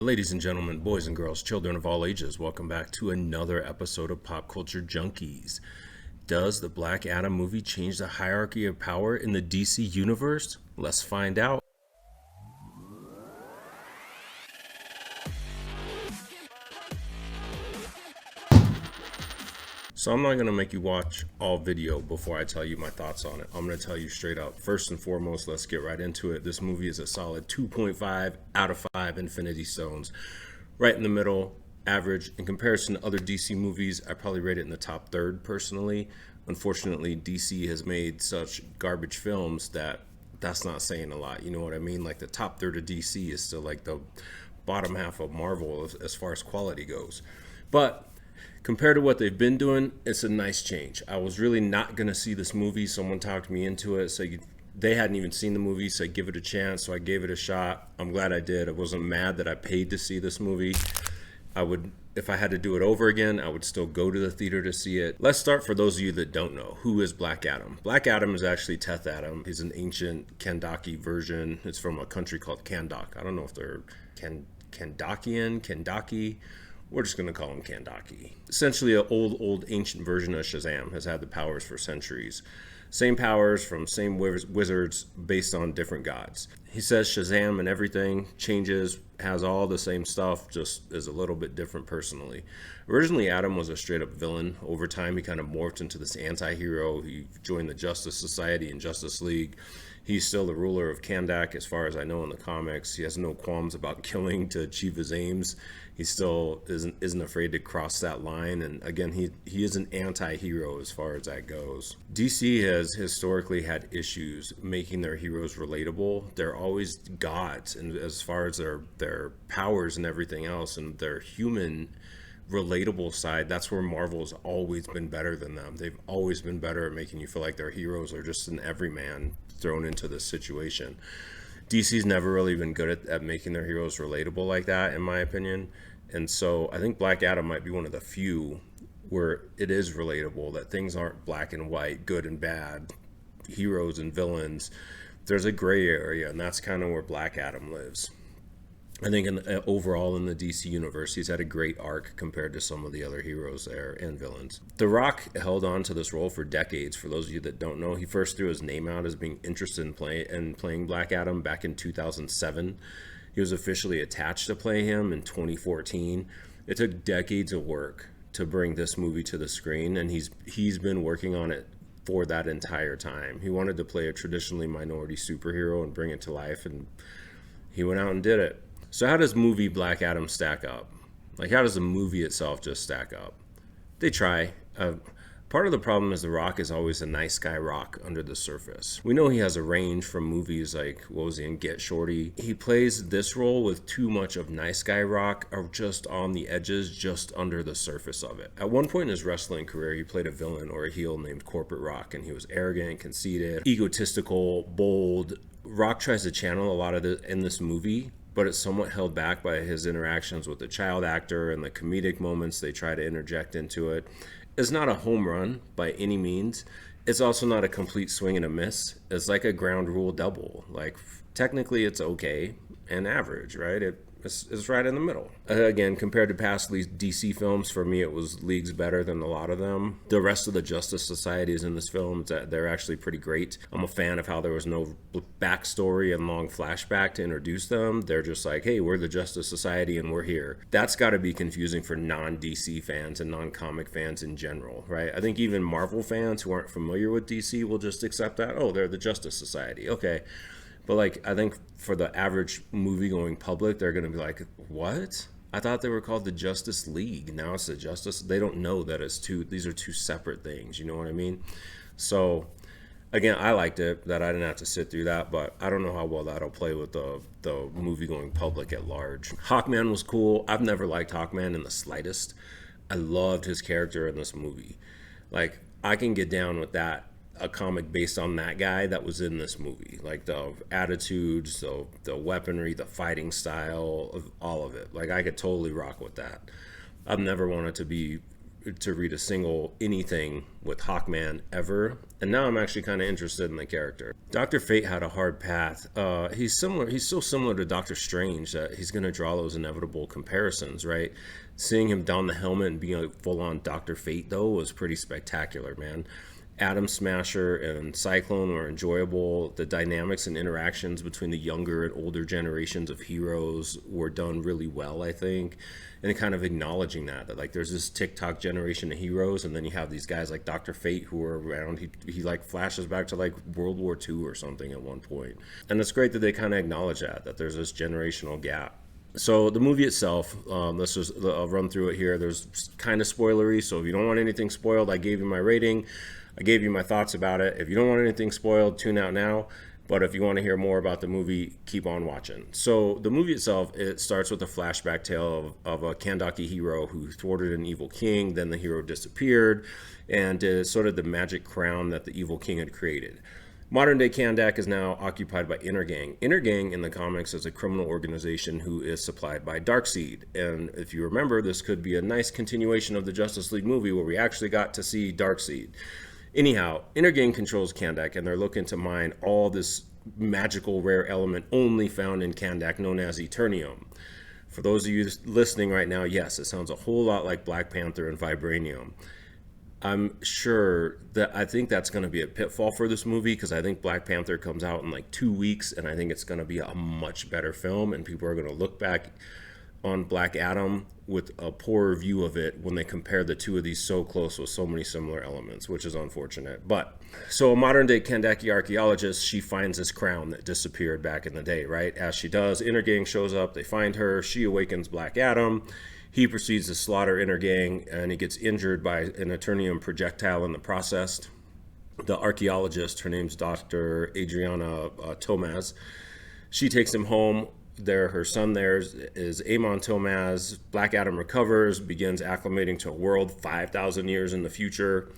Ladies and gentlemen, boys and girls, children of all ages, welcome back to another episode of Pop Culture Junkies. Does the Black Adam movie change the hierarchy of power in the DC universe? Let's find out. So I'm not going to make you watch all video before I tell you my thoughts on it. I'm going to tell you straight up. First and foremost, let's get right into it. This movie is a solid 2.5 out of 5 Infinity Stones. Right in the middle, average. In comparison to other DC movies, I probably rate it in the top third personally. Unfortunately, DC has made such garbage films that that's not saying a lot. You know what I mean? Like the top third of DC is still like the bottom half of Marvel as far as quality goes. But compared to what they've been doing, it's a nice change. I was really not going to see this movie. Someone talked me into it. So they hadn't even seen the movie, so I give it a chance. So I gave it a shot. I'm glad I did. I wasn't mad that I paid to see this movie. I would, if I had to do it over again, I would still go to the theater to see it. Let's start for those of you that don't know. Who is Black Adam? Black Adam is actually Teth Adam. He's an ancient Kandaki version. It's from a country called Kandak. I don't know if they're Kandaki. We're just going to call him Kandaki. Essentially, an old ancient version of Shazam has had the powers for centuries. Same powers from same wizards based on different gods. He says Shazam and everything, changes, has all the same stuff, just is a little bit different personally. Originally, Adam was a straight up villain. Over time, he kind of morphed into this anti-hero. He joined the Justice Society and Justice League. He's still the ruler of Kandak, as far as I know in the comics. He has no qualms about killing to achieve his aims. He still isn't afraid to cross that line. And again, he is an anti-hero as far as that goes. DC has historically had issues making their heroes relatable. They're always gods, and as far as their powers and everything else, and their human relatable side, that's where Marvel's always been better than them. They've always been better at making you feel like their heroes are just an everyman thrown into this situation. DC's never really been good at making their heroes relatable like that, in my opinion. And so I think Black Adam might be one of the few where it is relatable, that things aren't black and white, good and bad, heroes and villains. There's a gray area, and that's kind of where Black Adam lives. I think overall in the DC universe, he's had a great arc compared to some of the other heroes there and villains. The Rock held on to this role for decades. For those of you that don't know, he first threw his name out as being interested in playing Black Adam back in 2007. He was officially attached to play him in 2014. It took decades of work to bring this movie to the screen, and he's been working on it for that entire time. He wanted to play a traditionally minority superhero and bring it to life, and he went out and did it. So how does movie Black Adam stack up? Like, how does the movie itself just stack up? They try. Part of the problem is The Rock is always a nice guy Rock under the surface. We know he has a range from movies like, what was he in, Get Shorty? He plays this role with too much of nice guy Rock, or just on the edges, just under the surface of it. At one point in his wrestling career, he played a villain or a heel named Corporate Rock, and he was arrogant, conceited, egotistical, bold. Rock tries to channel a lot of it in this movie, but it's somewhat held back by his interactions with the child actor and the comedic moments they try to interject into it. It's not a home run by any means. It's also not a complete swing and a miss. It's like a ground rule double. Like, technically it's okay and average, right? It's right in the middle. Again, compared to past DC films, for me it was leagues better than a lot of them. The rest of the Justice Societies in this film, they're actually pretty great. I'm a fan of how there was no backstory and long flashback to introduce them. They're just like, hey, we're the Justice Society and we're here. That's got to be confusing for non-DC fans and non-comic fans in general, right? I think even Marvel fans who aren't familiar with DC will just accept that, oh, they're the Justice Society, okay. But like, I think for the average movie-going public, they're going to be like, what? I thought they were called the Justice League. Now it's the Justice. They don't know that these are two separate things. You know what I mean? So, again, I liked it, that I didn't have to sit through that, but I don't know how well that'll play with the movie-going public at large. Hawkman was cool. I've never liked Hawkman in the slightest. I loved his character in this movie. Like, I can get down with that, a comic based on that guy that was in this movie, like the attitudes, the weaponry, the fighting style, of all of it. Like, I could totally rock with that. I've never wanted to be to read a single anything with Hawkman ever, and now I'm actually kind of interested in the character. Dr. Fate had a hard path. He's so similar to Doctor Strange that he's going to draw those inevitable comparisons, right? Seeing him don the helmet and being a full-on Dr. Fate, though, was pretty spectacular, man. Atom Smasher and Cyclone were enjoyable. The dynamics and interactions between the younger and older generations of heroes were done really well, I think. And kind of acknowledging that like there's this TikTok generation of heroes, and then you have these guys like Dr. Fate who are around. He like flashes back to like World War II or something at one point. And it's great that they kind of acknowledge that there's this generational gap. So the movie itself, let's just I'll run through it here. There's kind of spoilery, so if you don't want anything spoiled, I gave you my rating. I gave you my thoughts about it. If you don't want anything spoiled, tune out now. But if you want to hear more about the movie, keep on watching. So the movie itself, it starts with a flashback tale of a Kandaki hero who thwarted an evil king. Then the hero disappeared, and is sort of the magic crown that the evil king had created. Modern day Kahndaq is now occupied by Intergang. Intergang in the comics is a criminal organization who is supplied by Darkseid. And if you remember, this could be a nice continuation of the Justice League movie where we actually got to see Darkseid. Anyhow, Intergang controls Kahndaq, and they're looking to mine all this magical rare element only found in Kahndaq, known as Eternium. For those of you listening right now, yes, it sounds a whole lot like Black Panther and Vibranium. I'm sure that I think that's going to be a pitfall for this movie, because I think Black Panther comes out in like 2 weeks, and I think it's going to be a much better film, and people are going to look back on Black Adam with a poorer view of it when they compare the two of these so close with so many similar elements, which is unfortunate. But so a modern day Kandaki archaeologist, she finds this crown that disappeared back in the day, right? As she does, Intergang shows up, they find her, she awakens Black Adam. He proceeds to slaughter Intergang, and he gets injured by an Eternium projectile in the process. The archaeologist, her name's Dr. Adriana Tomaz, she takes him home. Her son there is Amon Tomaz. Black Adam recovers, begins acclimating to a world 5,000 years in the future,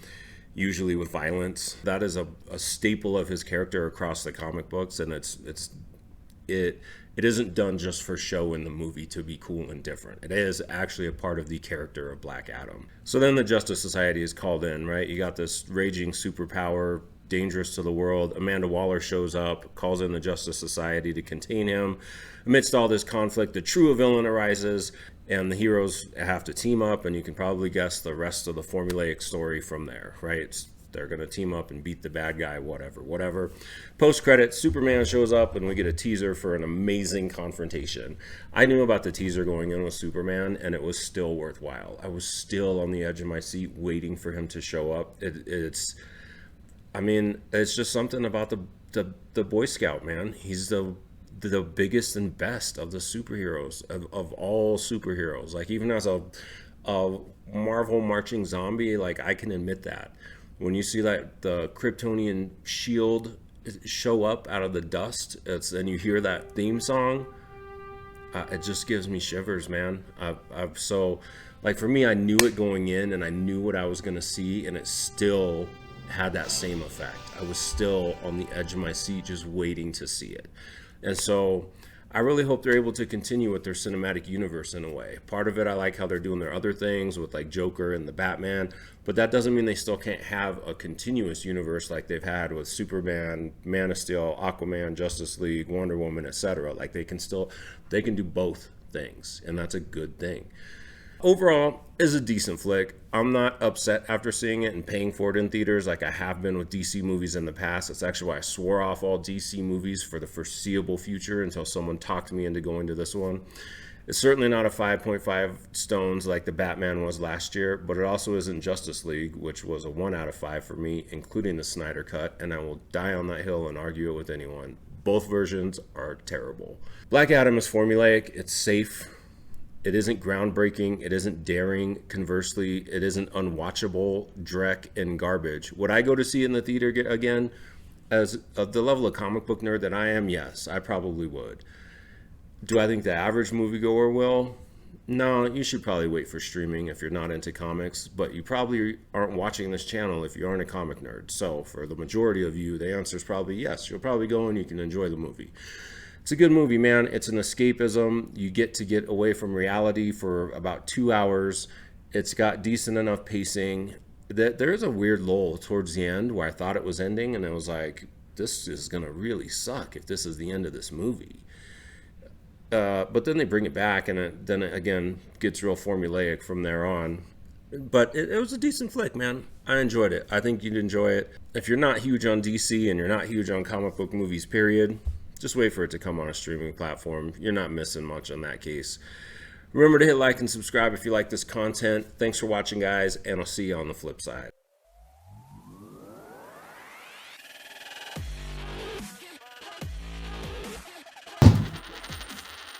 usually with violence. That is a staple of his character across the comic books, and it isn't done just for show in the movie to be cool and different. It is actually a part of the character of Black Adam. So then the Justice Society is called in, right? You got this raging superpower, dangerous to the world. Amanda Waller shows up, calls in the Justice Society to contain him. Amidst all this conflict, the true villain arises, and the heroes have to team up, and you can probably guess the rest of the formulaic story from there, right? They're going to team up and beat the bad guy, whatever. Post-credits, Superman shows up, and we get a teaser for an amazing confrontation. I knew about the teaser going in with Superman, and it was still worthwhile. I was still on the edge of my seat waiting for him to show up. It's just something about the Boy Scout, man. He's the biggest and best of the superheroes, of all superheroes. Like, even as a Marvel marching zombie, like, I can admit that. When you see that the Kryptonian shield show up out of the dust, and you hear that theme song, it just gives me shivers, man. So, like, for me, I knew it going in, and I knew what I was going to see, and it still had that same effect. I was still on the edge of my seat just waiting to see it. And so I really hope they're able to continue with their cinematic universe in a way. Part of it, I like how they're doing their other things with like Joker and the Batman, but that doesn't mean they still can't have a continuous universe like they've had with Superman, Man of Steel, Aquaman, Justice League, Wonder Woman, etc. Like they can do both things, and that's a good thing. Overall, is a decent flick. I'm not upset after seeing it and paying for it in theaters like I have been with DC movies in the past. It's actually why I swore off all DC movies for the foreseeable future until someone talked me into going to this one. It's certainly not a 5.5 stones like the Batman was last year, but it also isn't Justice League, which was a 1 out of 5 for me, including the Snyder Cut, and I will die on that hill and argue it with anyone. Both versions are terrible. Black Adam is formulaic, it's safe. It isn't groundbreaking. It isn't daring. Conversely, it isn't unwatchable, dreck, and garbage. Would I go to see it in the theater again? As of the level of comic book nerd that I am, yes, I probably would. Do I think the average moviegoer will? No, you should probably wait for streaming if you're not into comics, but you probably aren't watching this channel if you aren't a comic nerd. So for the majority of you, the answer is probably yes. You'll probably go and you can enjoy the movie. It's a good movie, man. It's an escapism. You get to get away from reality for about 2 hours, It's got decent enough pacing. That there is a weird lull towards the end where I thought it was ending, and I was like, "This is gonna really suck if this is the end of this movie." But then they bring it back, and then it again gets real formulaic from there on. But it was a decent flick, man. I enjoyed it. I think you'd enjoy it. If you're not huge on DC and you're not huge on comic book movies, period, just wait for it to come on a streaming platform. You're not missing much on that case. Remember to hit like and subscribe if you like this content. Thanks for watching, guys, and I'll see you on the flip side.